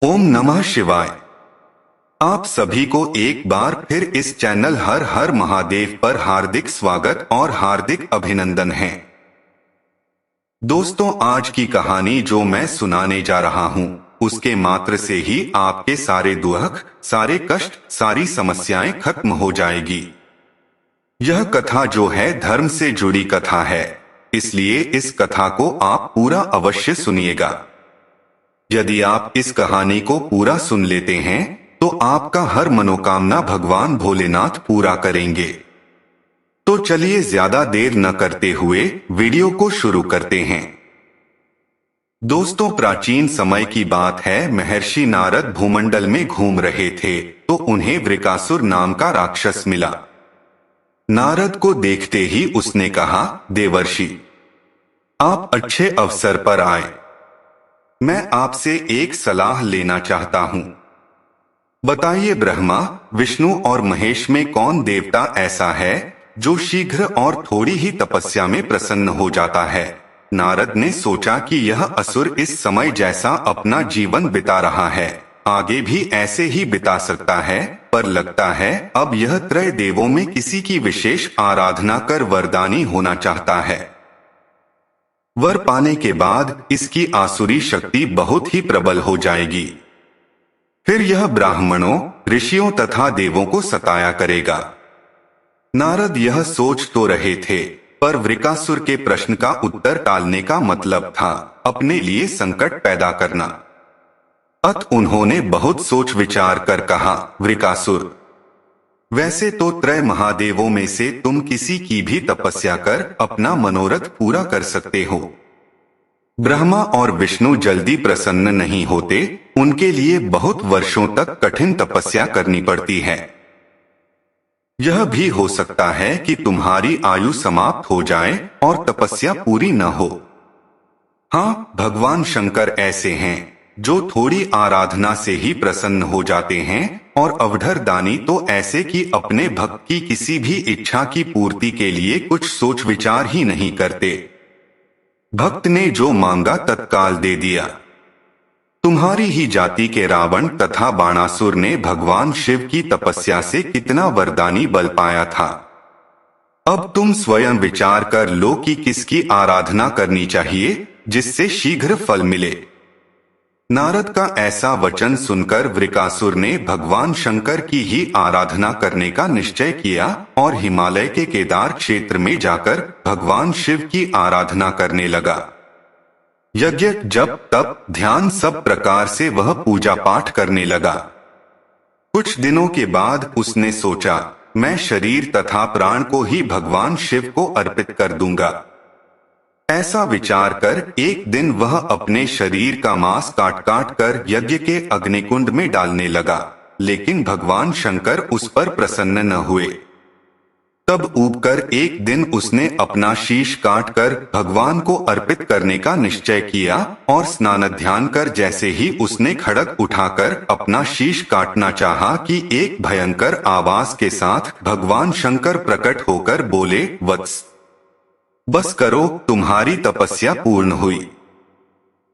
ओम नमः शिवाय। आप सभी को एक बार फिर इस चैनल हर हर महादेव पर हार्दिक स्वागत और हार्दिक अभिनंदन है। दोस्तों, आज की कहानी जो मैं सुनाने जा रहा हूँ उसके मात्र से ही आपके सारे दुख, सारे कष्ट, सारी समस्याएं खत्म हो जाएगी। यह कथा जो है धर्म से जुड़ी कथा है, इसलिए इस कथा को आप पूरा अवश्य सुनिएगा। यदि आप इस कहानी को पूरा सुन लेते हैं तो आपका हर मनोकामना भगवान भोलेनाथ पूरा करेंगे। तो चलिए ज्यादा देर न करते हुए वीडियो को शुरू करते हैं। दोस्तों, प्राचीन समय की बात है। महर्षि नारद भूमंडल में घूम रहे थे तो उन्हें वृकासुर नाम का राक्षस मिला। नारद को देखते ही उसने कहा, देवर्षि, आप अच्छे अवसर पर आए। मैं आपसे एक सलाह लेना चाहता हूँ। बताइए, ब्रह्मा, विष्णु और महेश में कौन देवता ऐसा है जो शीघ्र और थोड़ी ही तपस्या में प्रसन्न हो जाता है? नारद ने सोचा कि यह असुर इस समय जैसा अपना जीवन बिता रहा है आगे भी ऐसे ही बिता सकता है, पर लगता है अब यह त्रय देवों में किसी की विशेष आराधना कर वरदानी होना चाहता है। वर पाने के बाद इसकी आसुरी शक्ति बहुत ही प्रबल हो जाएगी। फिर यह ब्राह्मणों, ऋषियों तथा देवों को सताया करेगा। नारद यह सोच तो रहे थे, पर वृकासुर के प्रश्न का उत्तर टालने का मतलब था अपने लिए संकट पैदा करना। अत उन्होंने बहुत सोच विचार कर कहा, वृकासुर, वैसे तो त्रय महादेवों में से तुम किसी की भी तपस्या कर अपना मनोरथ पूरा कर सकते हो। ब्रह्मा और विष्णु जल्दी प्रसन्न नहीं होते, उनके लिए बहुत वर्षों तक कठिन तपस्या करनी पड़ती है। यह भी हो सकता है कि तुम्हारी आयु समाप्त हो जाए और तपस्या पूरी न हो। हाँ, भगवान शंकर ऐसे हैं जो थोड़ी आराधना से ही प्रसन्न हो जाते हैं, और अवधर दानी तो ऐसे कि अपने भक्त की किसी भी इच्छा की पूर्ति के लिए कुछ सोच विचार ही नहीं करते। भक्त ने जो मांगा तत्काल दे दिया। तुम्हारी ही जाति के रावण तथा बाणासुर ने भगवान शिव की तपस्या से कितना वरदानी बल पाया था। अब तुम स्वयं विचार कर लो कि किसकी आराधना करनी चाहिए जिससे शीघ्र फल मिले। नारद का ऐसा वचन सुनकर वृकासुर ने भगवान शंकर की ही आराधना करने का निश्चय किया और हिमालय के केदार क्षेत्र में जाकर भगवान शिव की आराधना करने लगा। यज्ञ, जप, तप, ध्यान सब प्रकार से वह पूजा पाठ करने लगा। कुछ दिनों के बाद उसने सोचा, मैं शरीर तथा प्राण को ही भगवान शिव को अर्पित कर दूंगा। ऐसा विचार कर एक दिन वह अपने शरीर का मांस काट काट कर यज्ञ के अग्निकुंड में डालने लगा, लेकिन भगवान शंकर उस पर प्रसन्न न हुए। तब ऊबकर एक दिन उसने अपना शीश काट कर भगवान को अर्पित करने का निश्चय किया और स्नान ध्यान कर जैसे ही उसने खड्ग उठाकर अपना शीश काटना चाहा कि एक भयंकर आवाज के साथ भगवान शंकर प्रकट होकर बोले, वत्स, बस करो, तुम्हारी तपस्या पूर्ण हुई।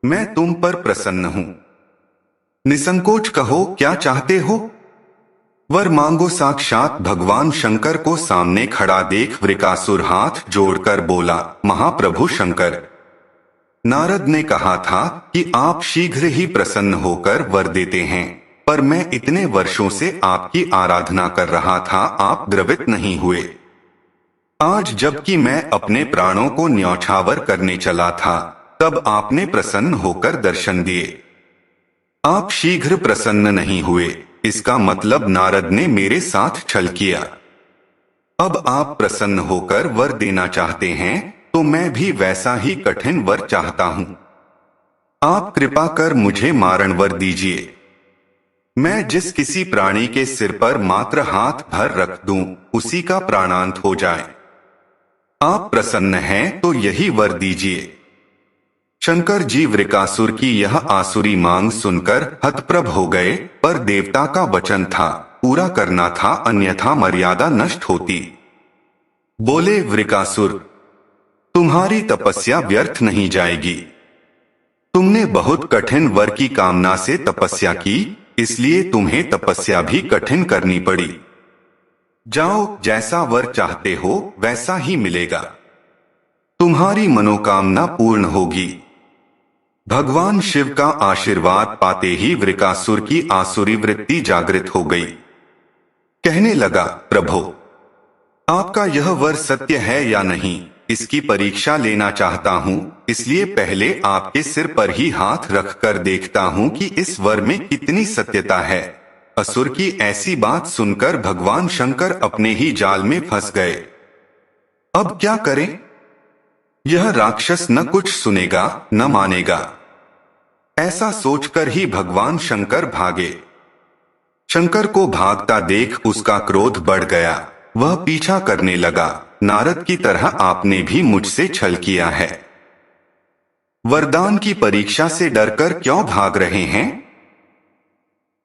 मैं तुम पर प्रसन्न हूं। निसंकोच कहो, क्या चाहते हो? वर मांगो। साक्षात भगवान शंकर को सामने खड़ा देख वृकासुर हाथ जोड़कर बोला, महाप्रभु शंकर, नारद ने कहा था कि आप शीघ्र ही प्रसन्न होकर वर देते हैं, पर मैं इतने वर्षों से आपकी आराधना कर रहा था, आप द्रवित नहीं हुए। आज जबकि मैं अपने प्राणों को न्यौछावर करने चला था, तब आपने प्रसन्न होकर दर्शन दिए। आप शीघ्र प्रसन्न नहीं हुए, इसका मतलब नारद ने मेरे साथ छल किया। अब आप प्रसन्न होकर वर देना चाहते हैं, तो मैं भी वैसा ही कठिन वर चाहता हूं। आप कृपा कर मुझे मारण वर दीजिए। मैं जिस किसी प्राणी के सिर पर मात्र हाथ भर रख दूं, उसी का प्राणांत हो जाए। आप प्रसन्न हैं तो यही वर दीजिए। शंकर जी वृकासुर की यह आसुरी मांग सुनकर हतप्रभ हो गए, पर देवता का वचन था, पूरा करना था, अन्यथा मर्यादा नष्ट होती। बोले, वृकासुर, तुम्हारी तपस्या व्यर्थ नहीं जाएगी। तुमने बहुत कठिन वर की कामना से तपस्या की, इसलिए तुम्हें तपस्या भी कठिन करनी पड़ी। जाओ, जैसा वर चाहते हो वैसा ही मिलेगा। तुम्हारी मनोकामना पूर्ण होगी। भगवान शिव का आशीर्वाद पाते ही वृकासुर की आसुरी वृत्ति जागृत हो गई। कहने लगा, प्रभो, आपका यह वर सत्य है या नहीं, इसकी परीक्षा लेना चाहता हूँ, इसलिए पहले आपके सिर पर ही हाथ रखकर देखता हूँ कि इस वर में कितनी सत्यता है। असुर की ऐसी बात सुनकर भगवान शंकर अपने ही जाल में फंस गए। अब क्या करें? यह राक्षस न कुछ सुनेगा न मानेगा। ऐसा सोचकर ही भगवान शंकर भागे। शंकर को भागता देख उसका क्रोध बढ़ गया। वह पीछा करने लगा, नारद की तरह आपने भी मुझसे छल किया है। वरदान की परीक्षा से डरकर क्यों भाग रहे हैं?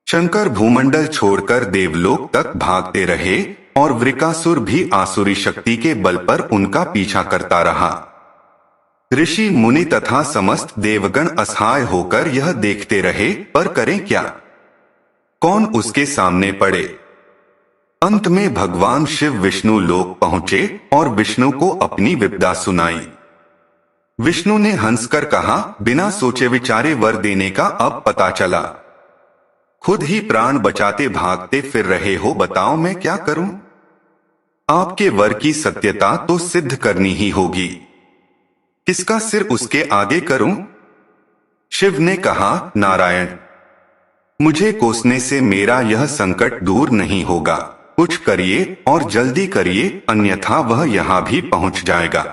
शंकर भूमंडल छोड़कर देवलोक तक भागते रहे और वृकासुर भी आसुरी शक्ति के बल पर उनका पीछा करता रहा। ऋषि मुनि तथा समस्त देवगण असहाय होकर यह देखते रहे, पर करें क्या? कौन उसके सामने पड़े? अंत में भगवान शिव विष्णु लोक पहुंचे और विष्णु को अपनी विपदा सुनाई। विष्णु ने हंसकर कहा, बिना सोचे विचारे वर देने का अब पता चला। खुद ही प्राण बचाते भागते फिर रहे हो, बताओ मैं क्या करूं? आपके वर की सत्यता तो सिद्ध करनी ही होगी। किसका सिर उसके आगे करूं? शिव ने कहा, नारायण, मुझे कोसने से मेरा यह संकट दूर नहीं होगा। कुछ करिए और जल्दी करिए, अन्यथा वह यहां भी पहुंच जाएगा।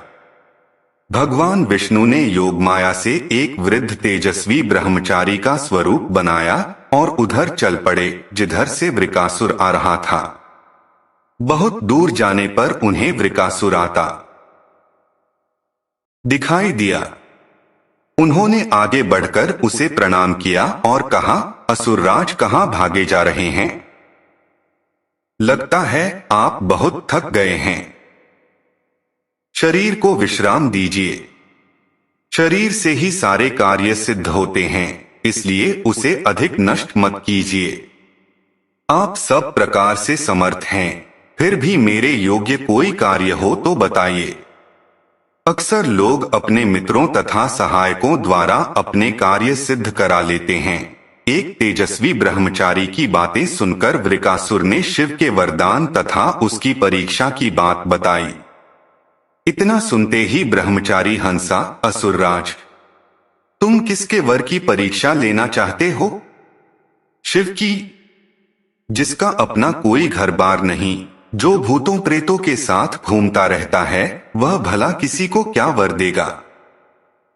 भगवान विष्णु ने योग माया से एक वृद्ध तेजस्वी ब्रह्मचारी का स्वरूप बनाया और उधर चल पड़े जिधर से वृकासुर आ रहा था। बहुत दूर जाने पर उन्हें वृकासुर आता दिखाई दिया। उन्होंने आगे बढ़कर उसे प्रणाम किया और कहा, असुरराज, कहां भागे जा रहे हैं? लगता है आप बहुत थक गए हैं। शरीर को विश्राम दीजिए। शरीर से ही सारे कार्य सिद्ध होते हैं, इसलिए उसे अधिक नष्ट मत कीजिए। आप सब प्रकार से समर्थ हैं, फिर भी मेरे योग्य कोई कार्य हो तो बताइए। अक्सर लोग अपने मित्रों तथा सहायकों द्वारा अपने कार्य सिद्ध करा लेते हैं। एक तेजस्वी ब्रह्मचारी की बातें सुनकर वृकासुर ने शिव के वरदान तथा उसकी परीक्षा की बात बताई। इतना सुनते ही ब्रह्मचारी हंसा, असुरराज, तुम किसके वर की परीक्षा लेना चाहते हो? शिव की, जिसका अपना कोई घर बार नहीं, जो भूतों प्रेतों के साथ घूमता रहता है, वह भला किसी को क्या वर देगा?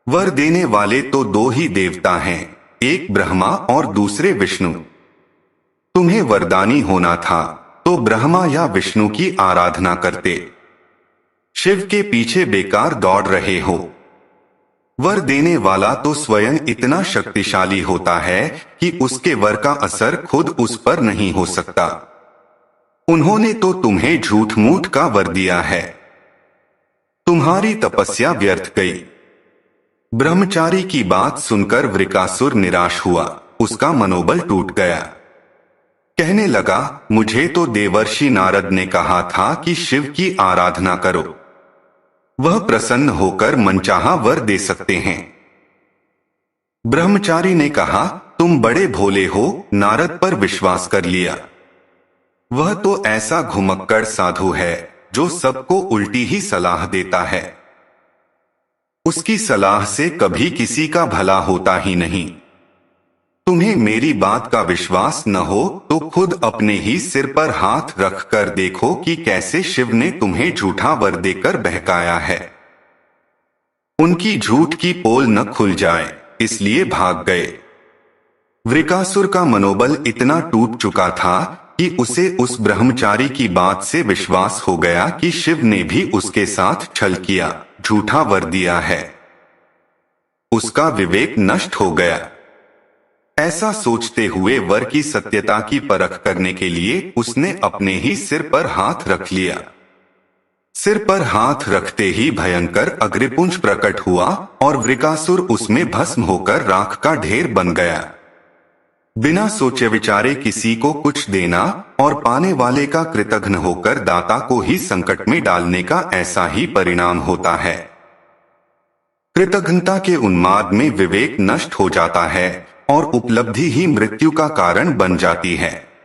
वर देने वाले तो दो ही देवता हैं, एक ब्रह्मा और दूसरे विष्णु। तुम्हें वरदानी होना था तो ब्रह्मा या विष्णु की आराधना करते। शिव के पीछे बेकार दौड़ रहे हो। वर देने वाला तो स्वयं इतना शक्तिशाली होता है कि उसके वर का असर खुद उस पर नहीं हो सकता। उन्होंने तो तुम्हें झूठ मूठ का वर दिया है। तुम्हारी तपस्या व्यर्थ गई। ब्रह्मचारी की बात सुनकर वृकासुर निराश हुआ, उसका मनोबल टूट गया। कहने लगा, मुझे तो देवर्षि नारद ने कहा था कि शिव की आराधना करो, वह प्रसन्न होकर मनचाहा वर दे सकते हैं। ब्रह्मचारी ने कहा, तुम बड़े भोले हो, नारद पर विश्वास कर लिया। वह तो ऐसा घुमक्कड़ साधु है जो सबको उल्टी ही सलाह देता है। उसकी सलाह से कभी किसी का भला होता ही नहीं। तुम्हें मेरी बात का विश्वास न हो तो खुद अपने ही सिर पर हाथ रखकर देखो कि कैसे शिव ने तुम्हें झूठा वर देकर बहकाया है। उनकी झूठ की पोल न खुल जाए, इसलिए भाग गए। वृकासुर का मनोबल इतना टूट चुका था कि उसे उस ब्रह्मचारी की बात से विश्वास हो गया कि शिव ने भी उसके साथ छल किया, झूठा वर दिया है। उसका विवेक नष्ट हो गया। ऐसा सोचते हुए वर की सत्यता की परख करने के लिए उसने अपने ही सिर पर हाथ रख लिया। सिर पर हाथ रखते ही भयंकर अग्निपुंज प्रकट हुआ और वृकासुर उसमें भस्म होकर राख का ढेर बन गया। बिना सोचे विचारे किसी को कुछ देना और पाने वाले का कृतघ्न होकर दाता को ही संकट में डालने का ऐसा ही परिणाम होता है। कृतघ्नता के उन्माद में विवेक नष्ट हो जाता है और उपलब्धि ही मृत्यु का कारण बन जाती है।